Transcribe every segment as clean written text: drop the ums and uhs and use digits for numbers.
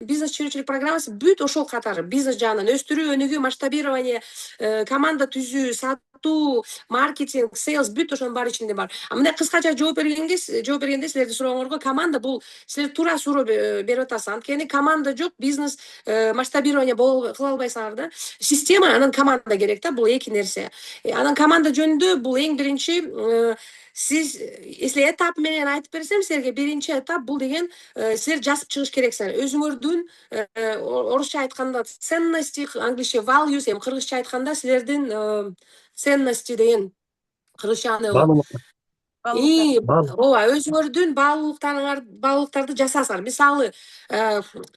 бизнес чыгүүчүлүк программасы бүт ошол катары бизнес жагынан өстүрүү, өнүгүү, масштабирование, команда түзүү, сатуу, маркетинг, сейлс бүт ошонун баары ичинде бар. Мындай кыскача жооп бергенде силердин сурооңорго команда бул силер туура суроо берип атасыз. Анткени команда жок, бизнес масштабирование кыла албайсыңар да. Система анан команда керек да, бул эки нерсе. Анан команда жөнүндө бул эң биринчи сиз, если этап менен айтып берсем силерге, биринчи этап бул деген силер жазып чыгыш керексиңер. Өзүңөрдүн орусча айтканда ценности, англисче values, эми кыргызча айтканда силердин ценности деген кыргызча ооба, өзүңөрдүн баалуулуктарды жасасыңар. Мисалы,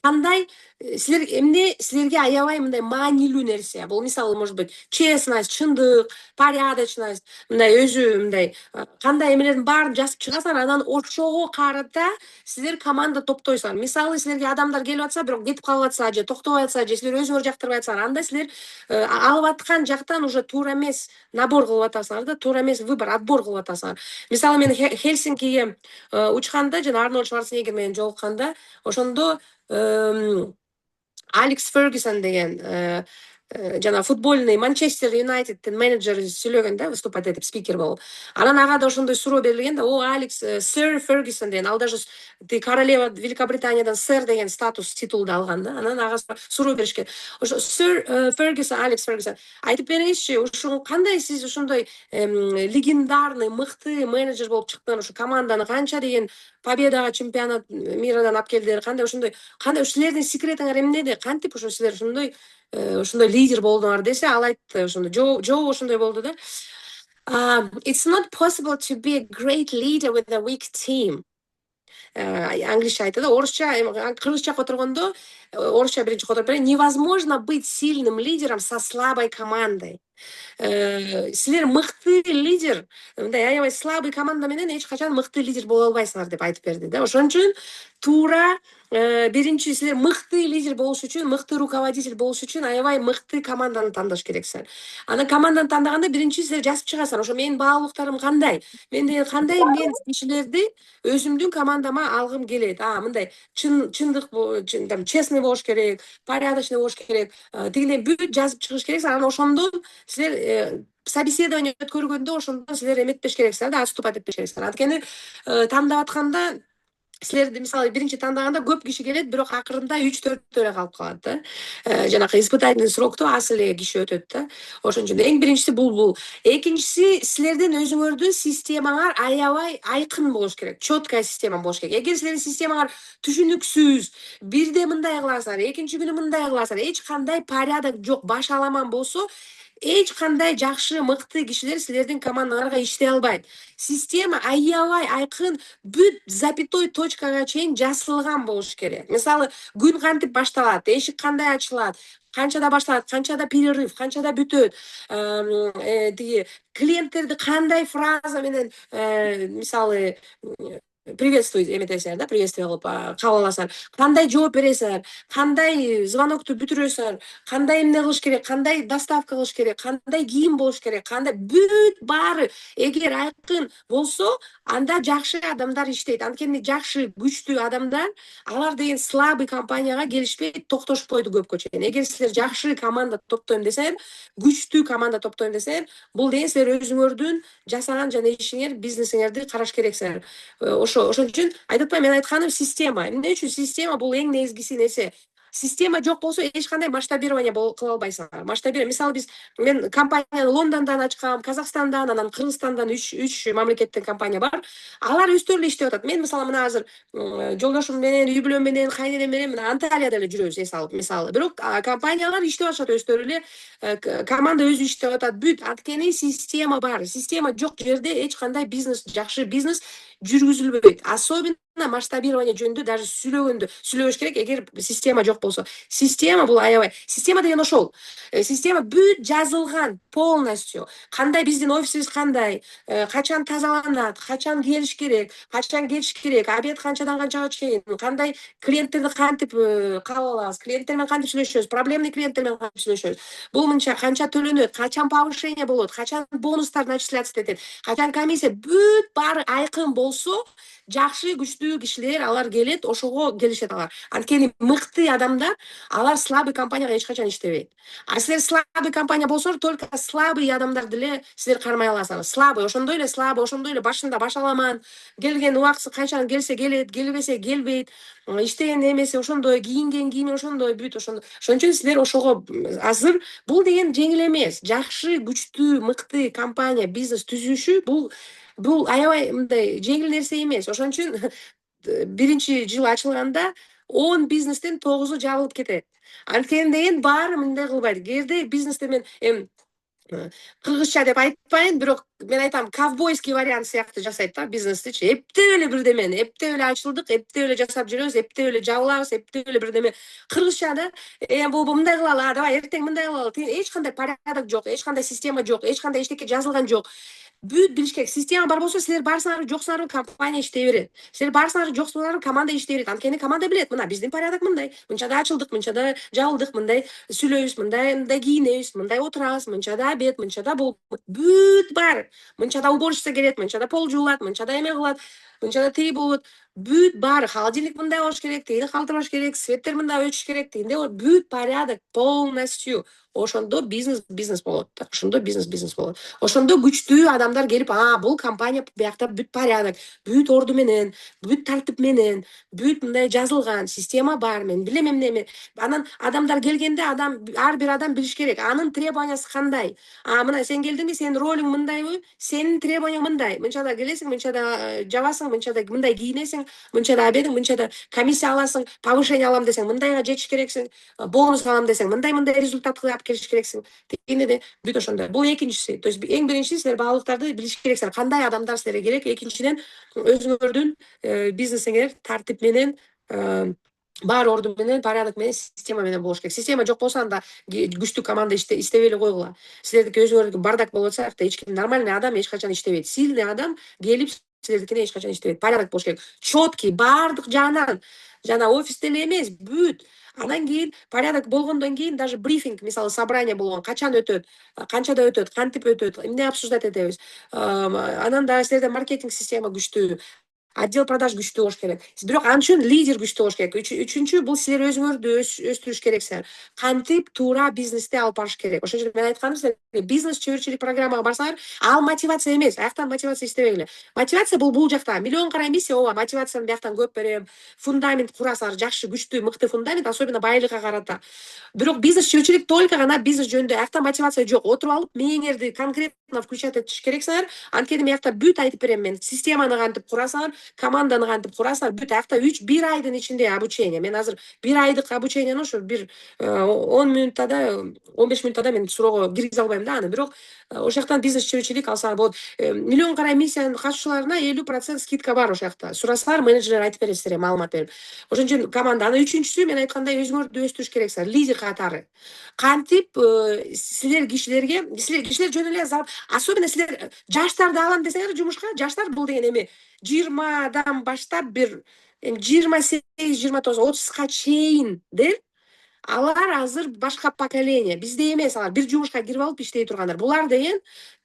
кандай силер эмне силерге аябай мындай маанилүү нерсе. Бул мисалы, может быть, честность, чындык, порядочность, мындай өзү мындай кандай эмелердин баарын жазып чыгасыңар, анан ошого карата силер команда топтойсуңар. Мисалы, силерге адамдар келип атса, бирок кетип калып атса же токтобой атса, же силер өзүңөр жактырбай атсаңар, анда силер алып аткан жактан уже туура эмес набор кылып атасыңар да, туура эмес выбор, отбор кылып атасыңар. Мисалы, мен Хельсинкиге учканда жана Арнольд Шварценеггер менен жолукканда, ошондо Алекс Фергюсон деген жана футбольный Манчестер Юнайтедтин менеджери сүйлөгөн да, выступать этип, спикер болуп. Анан ага да ошондой суроо берилген да, о, Алекс, сэр Фергюсон деген, ал даже королева Великобританиядан сэр деген статус, титулду алган да. Анан ага суроо беришкен. Ошо сэр Фергюсон, Алекс Фергюсон, айтып бериңизчи, ушул кандай сиз ошондой легендарный, мыкты менеджер болуп чыктыңар, ушу команданы канча деген победага, чемпионат мирадан алып келдиңер, кандай силердин секретиңер эмнеде, кантип ошо силер ошондой лидер болдуңар десе, ал айтты ошондой жооп ошондой болду да. It's not possible to be a great leader with a weak team. Англисче айтты да, орусча, кыргызча которгондо, орусча биринчи которуп берейин. Невозможно быть сильным лидером со слабой командой. Силер мыкты лидер, мындай аябай слабый команда менен эч качан мыкты лидер боло албайсыңар деп айтып берди да. Ошон үчүн туура биринчи силер мыкты лидер болуш үчүн, мыкты руководитель болуш үчүн аябай мыкты команданы тандаш керексиңер. Анан команданы тандаганда биринчи силер жазып чыгасыңар, ошо менин баалуулуктарым кандай, кандай мен кишилерди өзүмдүн командама алгым келет. Мындай чындык, честный болуш керек, порядочный болуш керек, тигиндей бүт жазып чыгыш керексиңер. Анан ошондон силер собеседование өткөргөндө ошондон силер эметпеш керексиңер да, отступать этпеш керексиңер. Анткени тандап атканда силерди, мисалы, биринчи тандаганда көп киши келет, бирок акырында 3-4 эле калып калат да. Жанакы испытательный срокто аз эле киши өтөт да. Ошон үчүн эң биринчиси бул. Экинчиси, силердин өзүңөрдүн системаңар аябай айкын болуш керек, четкая система болуш керек. Эгер силердин системаңар түшүнүксүз, бирде мындай кыласыңар, экинчи күнү мындай кыласыңар, эч кандай порядок жок, баш аламан болсо, эч кандай жакшы, мыкты кишилер силердин командаңарга иштей албайт. Система аябай айкын, бүт запятой точкага чейин жасалган болуш керек. Мисалы, күн кантип башталат, эшик кандай ачылат, канчада башталат, канчада перерыв, канчада бүтөт, тиги клиенттерди кандай фраза менен, мисалы, приветствуйте эметесиңер да, приветствие кылып кабыл аласыңар, кандай жооп бересиңер, кандай звонокту бүтүрөсүңөр, кандай эмне кылыш керек, кандай доставка кылыш керек, кандай кийим болуш керек, кандай бүт баары эгер айкын болсо, анда жакшы адамдар иштейт. Анткени жакшы, күчтүү адамдар, алар деген слабый компанияга келишпейт, токтошпойду көпкө чейин. Эгер силер жакшы команда топтойм десеңер, күчтүү команда топтойм десеңер, бул деген силер өзүңөрдүн жасаган жана ишиңер, бизнесиңерди караш керексиңер. Ошон үчүн айтып атпаймынбы, мен айтканым система. Эмне үчүн система бул эң негизгиси нерсе. Система жок болсо эч кандай масштабирование кыла албайсыңар. Мисалы, мен компанияны Лондондон ачкам, Казакстандан, анан Кыргызстандан 3 мамлекеттен компания бар. Алар өздөрү эле иштеп атат. Мен мисалы мына азыр жолдошум менен, үй бүлөм менен, кайненем менен мына Анталияда эле жүрөбүз, эс алып, мисалы. Бирок компаниялар иштеп атышат өздөрү эле, команда өзү иштеп атат, бүт. Анткени система бар. Система жок жерде эч кандай бизнес, жакшы бизнес жүргүзүлбөйт. Особенно масштабирование жөнүндө даже сүйлөбөш керек, эгер система жок болсо. Система бул аябай. Система деген ошол. Система бүт жазылган полностью. Кандай биздин офисибиз кандай, качан тазаланат, качан келиш керек, качан кетиш керек, обед канчадан канчага чейин, кандай клиенттерди кантип кабыл алабыз, клиенттер менен кантип сүйлөшөбүз, проблемный клиенттер менен кантип сүйлөшөбүз. Бул мынча канча төлөнөт, качан повышение болот, качан бонустар начисляться этет, качан комиссия, бүт баары айкын болсо, жакшы, күчтүү күчтүү кишилер алар келет, ошого келишет алар. Анткени мыкты адамдар алар слабый компанияга эч качан иштебейт. А силер слабый компания болсоор только слабый адамдар деле силер кармай аласыздар. Слабый, ошондой эле башында башаламан, келген убакысы качан келсе келет, келбесе келбейт, иштеген эмеси ошондой, кийинген кийими ошондой, бүт ошондой. Ошон үчүн силер ошого азыр бул деген жеңил эмес. Жакшы, күчтүү, мыкты компания, бизнес түзүшү бул аябай мындай жеңил нерсе эмес. Ошон үчүн биринчи жыл ачылганда 10 бизнестен 9-у жабылып кетет. Анткени деген баары мындай кылбайт. Кээде бизнесте мен кыргызча деп айтпайын, бирок мен айтам, ковбойский вариант сыяктуу жасайт да бизнестичи. Эптеп эле бирдемени, эптеп эле ачылдык, эптеп эле жасап жүрөбүз, эптеп эле жабылабыз, эптеп эле бирдеме. Кыргызча да болбу мындай кылалы, давай эртең мындай кылалы. Эч кандай порядок жок, эч кандай система жок, эч кандай эчтеке жазылган жок. Бүт билиш керек. Система бар болсо силер барсаңар жоксуңарбы компания иштей берет. Силер барсаңар жоксуңарбы команда иштей берет. Анткени команда билет, мына биздин порядок мындай. Мынчада ачылдык, мынчада жабылдык, мындай сүйлөйбүз, мындай кийинебиз, мындай отурабыз, мынчада обед, мынчада бул бүт бар. Мынчада уборщица келет, мынчада пол жуулат, мынчада эме кылат, мынчада тиги болот. Бүт баары. Холодильник мындай болуш керек, тигини калтырбаш керек, светтер мындай өчүш керек, тигиндей бүт порядок полностью. Ошондо бизнес болот. Ошондо бизнес болот. Ошондо күчтүү адамдар келип, бул компания биякта бүт порядок, бүт орду менен, бүт тартип менен, бүт мындай жазылган, система бар, мен билем эмне. Анан адамдар келгенде ар бир адам билиш керек, анын требованиясы кандай. Мына сен келдиңби, сенин ролуң мындайбы, сенин требованияң мындай. Мынчада келесиң, мынчада жабасың, мынчада мындай кийинесиң, мынчада обедиң, мынчада комиссия аласың, повышение алам десең, мындайга жетиш керексиң, бонус алам десең, мындай результат кылып келиш керексиң. Тигинде бүт ошондой. Бул экинчиси. То есть эң биринчи силер баалыктарды билиш керексиңер. Кандай адамдар силерге керек? Экинчиден өзүңөрдүн бизнесиңер тартип менен, бар орду менен, порядок менен, система менен болуш керек. Система жок болсо анда күчтүү команда иштебей эле койгула. Силердики өзүңөрдүкү бардак болуп атса, эч ким нормальный адам эч качан иштебейт. Сильный адам келип силердикине эч качан иштебейт. Порядок болуш керек. Четкий, бардык жагынан. Жана офисте эле эмес, бүт. Анан кийин порядок болгондон кийин даже брифинг, мисалы собрание болгон, качан өтөт, канчада өтөт, кантип өтөт, эмне обсуждать этебиз. Анан дагы силерде маркетинг система күчтүү, отдел продаж күчтүү болуш керек. Бирок ал үчүн лидер күчтүү болуш керек. Үчүнчү бул силер өзүңөрдү өстүрүш керексиңер. Кантип туура бизнести алып барыш керек. Ошон үчүн мен айтканым силерге, бизнес чөбүрчүлүк программага барсаңар, ал мотивация эмес. Аяктан мотивация иштебегиле. Мотивация бул жакта. Миллион кара миссия, мотивацияны бияктан көп берем. Фундамент курасыңар, жакшы, күчтүү, мыкты фундамент, особенно байлыкка карата. Бирок бизнес чөбүрчүлүк только гана бизнес жөнүндө. Аяктан мотивация жок. Отуруп алып, мээңерди конкретно включать этиш керексиңер. Анткени мен аякта бүт айтып берем мен. Системаны кантип курасыңар, команданы кантип курасыңар, бүт аякта 1 айдын ичинде обучение. Мен азыр 1 айдык обучениени ошо 10 минуттада, 15 минуттада мен суроого киргизе албайм да аны. Бирок ошол жактан бизнес чөбүрчүлүк алсаңар болот. Миллион кара миссиянын катышууларына 50% скидка бар ошол жакта. Сурасаңар, менеджерлер айтып берет силерге, маалымат берип. Ошон үчүн команда. Анан үчүнчүсү, мен айткандай, өзүңөрдү өстүрүш керексиңер, лидер катары. Кантип силер кишилер жөн эле, особенно силер жаштарды алам десеңер жумушка, жаштар бул деген эми 20дан баштап бир 28, 29, 30га чейиндер. Алар азыр башка поколение. Бизде эмес, алар бир жумушка кирип алып иштей тургандар. Булар деген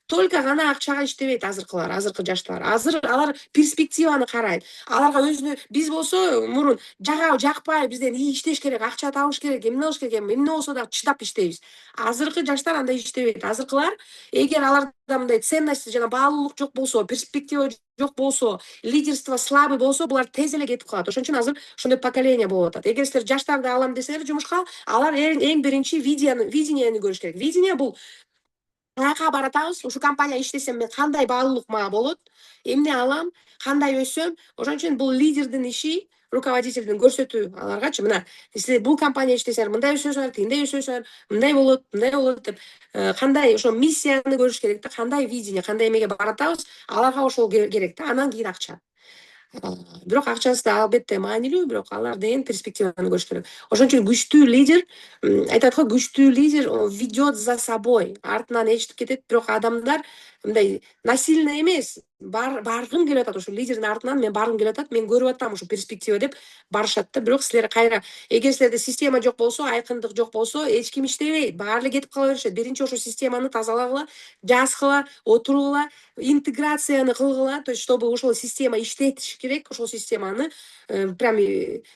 только гана акчага иштебейт азыркылар, азыркы жаштар. Азыр алар перспективаны карайт. Аларга өзүнө, биз болсо мурун жакпай, бизден иштеш керек, акча табыш керек, эмне кылыш керек, эмне болсо да чыдап иштейбиз. Азыркы жаштар андай иштебейт. Азыркылар, эгер аларда мындай ценность жана баалуулук жок болсо, перспектива жок болсо, лидерство слабый болсо, булар тез эле кетип калат. Ошон үчүн азыр ошондой поколение болуп атат. Эгер силер жаштарды алам десеңер жумушка, алар эң биринчи видениени көрүш керек. Видение бул каяка баратабыз, ушу компания иштесем мен кандай баалуулук мага болот, эмне алам, кандай өссөм. Ошон үчүн бул лидердин иши, руководительдин көрсөтүү аларгачы. Мына, силер бул компания иштесеңер, мындай өсөсүңөр, тигиндей өсөсүңөр, мындай болот деп, кандай ошо миссияны көрүш керек да, кандай видение, кандай эмеге баратабыз, аларга ошол керек да. Анан кийин акча. Бирок акчасы да албетте маанилүү, бирок алар деген перспективаны көрүш керек. Ошон үчүн күчтүү лидер, айтат го, күчтүү лидер ведет за собой, артынан ээрчитип кетет, бирок адамдар мындай насильно эмес, баргым келип атат, ошо лидердин артынан мен баргым келип атат, мен көрүп атам ушу перспектива деп барышат да. Бирок силер кайра, эгер силерде система жок болсо, айкындык жок болсо, эч ким иштебейт, баары эле кетип кала беришет. Биринчи ошо системаны тазалагыла, жазгыла, отургула, интеграцияны кылгыла, то есть чтобы ошол система иштетиш керек, ошол системаны прям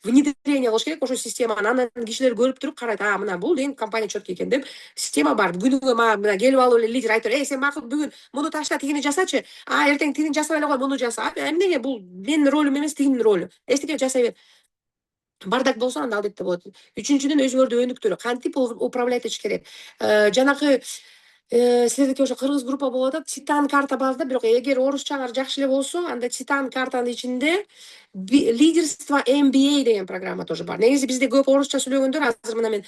внедрение кылыш керек ошол системаны. Анан кишилер көрүп туруп карайт, мына бул деген компания четкий экен деп, система бар. Күнүгө мага мына келип алып эле лидер айтып, сен макул бүгүн муну ташла, тигини жасачы, эртең тигини жасабай эле кой, муну жаса. Эмнеге, бул менин ролум эмес, тигинин ролу. Эчтеке жасай бер. Бардак болсо анда албетте болот. Үчүнчүдөн өзүңөрдү өнүктүрүү, кантип управлять этиш керек. Жанагы силердики ошо кыргыз группа болуп атат, Титан карта бар да, бирок эгер орусчаңар жакшы эле болсо, анда Титан картанын ичинде лидерство MBA деген программа тоже бар. Негизи бизде көп орусча сүйлөгөндөр, азыр мына мен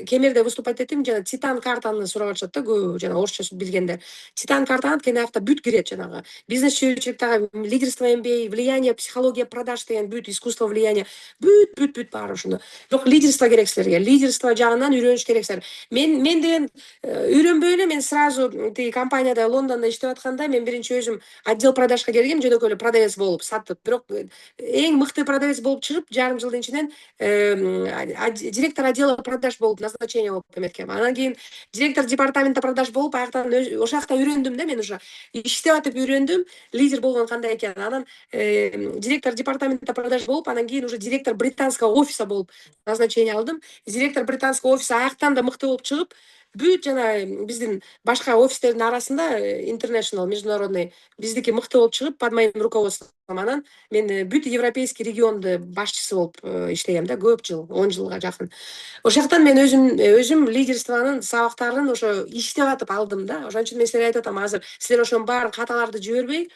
Кемерде выступать этим, жана Титан картаны сурап атышат да, көп жана орусча билгендер. Титан картаны анткени аякта бүт кирет, жанагы бизнес чөйрөтчүлүктөгү лидерство MBA, влияние, психология продаж деген бүт, искусство влияния, бүт баары ушуну. Бирок лидерство керек силерге, лидерство жагынан үйрөнүш керексиздер. Мен деген үйрөнбөй эле, мен сразу тиги компанияда Лондондо иштеп атканда мен биринчи өзүм отдел продажга келгем, жөнөкөй эле продавец болуп сатып. Бирок эң мыкты продавец болуп чыгып, жарым жылдын ичинен директор отдела продаж болуп назначение болуп эметкем. Анан кийин директор департамента продаж болуп, аяктан ошол жакта үйрөндүм да, мен уже иштеп атып үйрөндүм лидер болгон кандай экенин. Анан директор департамента продаж болуп, анан кийин уже директор британского офиса болуп назначение алдым. Директор британского офиса аяктан да мыкты болуп чыгып, бүт жана биздин башка офистердин арасында international, международный, биздики мыкты болуп чыгып, под моим руководством. Анан мен бүт европейский регионду башчысы болуп иштегем да, көп жыл, 10 жылга жакын. Ошол жактан мен өзүм лидерствонун сабактарын ошо иштеп атып алдым да. Ошон үчүн мен силерге айтып атам, азыр силер ошонун баарын каталарды жибербей,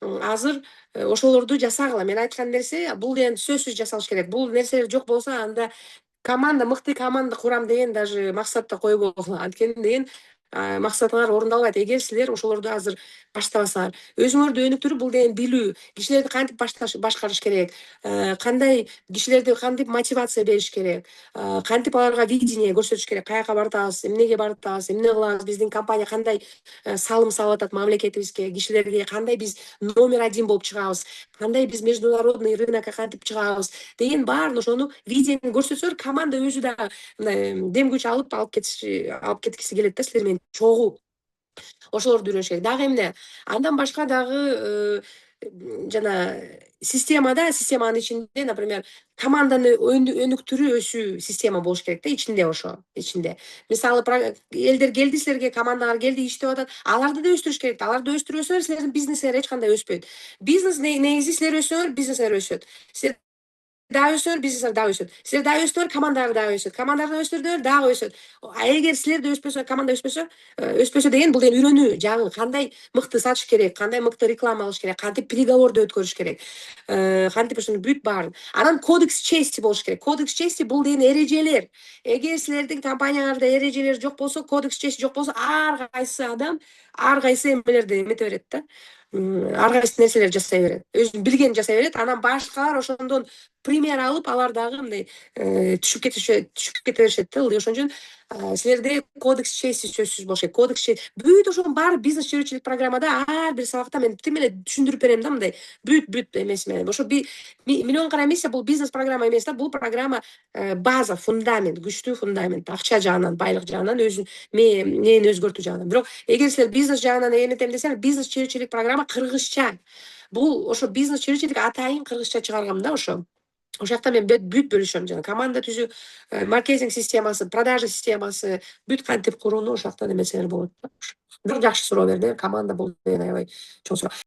азыр ошолорду жасагыла. Мен айткан нерсе бул деген сөзсүз жасалыш керек. Бул нерселер жок болсо, анда команда, мыкты команда курам деген даже максатта койбогула. Анткени деген максатыңар орундалбайт эгер силер ошолорду азыр баштабасаңар. Өзүңөрдү өнүктүрүп, бул деген билүү, кишилерди кантип башкарыш керек, кандай кишилерди кантип мотивация бериш керек, кантип аларга видение көрсөтүш керек, каяка баратабыз, эмнеге баратабыз, эмне кылабыз, биздин компания кандай салым салып атат мамлекетибизге, кишилерге кандай биз номер один болуп чыгабыз, кандай биз международный рынокко кантип чыгабыз деген баарын ошону видениени көрсөтсөөр, команда өзү дагы дем күч алып кеткиси келет да, силер менен чогуу. Ошолорду үйрөнүш керек. Дагы эмне? Андан башка дагы жана системанын ичинде, например, команданы өнүктүрүү система болуш керек да, ичинде. Мисалы, элдер келди силерге, командалар келди, иштеп атат. Аларды да өстүрүш керек. Аларды өстүрбөсөңөр, силердин бизнесиңер эч кандай өспөйт. Бизнес негизи силер өссөңөр, бизнесиңер өсөт. Силер дагы өссөңөр, бизнесиңер дагы өсөт. Силер дагы өстүңөр, командалар дагы өсөт. Командаларды өстүрдүңөр, дагы өсөт. Эгер силер да өспөсө, команда өспөсө деген бул деген үйрөнүү жагы, кандай мыкты сатыш керек, кандай мыкты реклама кылыш керек, кантип переговорду өткөрүш керек, кантип ушуну бүт баарын. Анан кодекс чести болуш керек. Кодекс чести бул деген эрежелер. Эгер силердин компанияңарда эрежелер жок болсо, кодекс чести жок болсо, ар кайсы адам ар кайсы эмелерди эмете берет да. Ар кайсы нерселерди жасай берет. Өзүнүн билгенин жасай берет. Анан башкалар ошондон пример алып, алар дагы мындай түшүп кете беришет да. Ошон үчүн силерде кодекс чести сөзсүз болуш керек. Кодекс чести. Бүт ошонун баары бизнес чөйрөтчүлүк программада ар бир сабакта мен тим эле түшүндүрүп берем да, мындай бүт эмеси менен. Ошо миллион кара миссия бул бизнес программа эмес да, бул программа база, фундамент, күчтүү фундамент, акча жагынан, байлык жагынан, мени өзгөртүү жагынан. Бирок эгер силер бизнес жагынан эметем десеңер, бизнес чөйрөтчүлүк программа кыргызча. Бул ошо бизнес чөйрөтчүлүк атайын кыргызча чыгаргам да ошо. Ошол жакта мен бүт бөлүшөм, жана команда түзүү, маркетинг системасы, продажа системасы, бүт кантип курууну ошол жакта эметсеңер болот. Бирок жакшы суроо берди, команда бул аябай чоң суроо.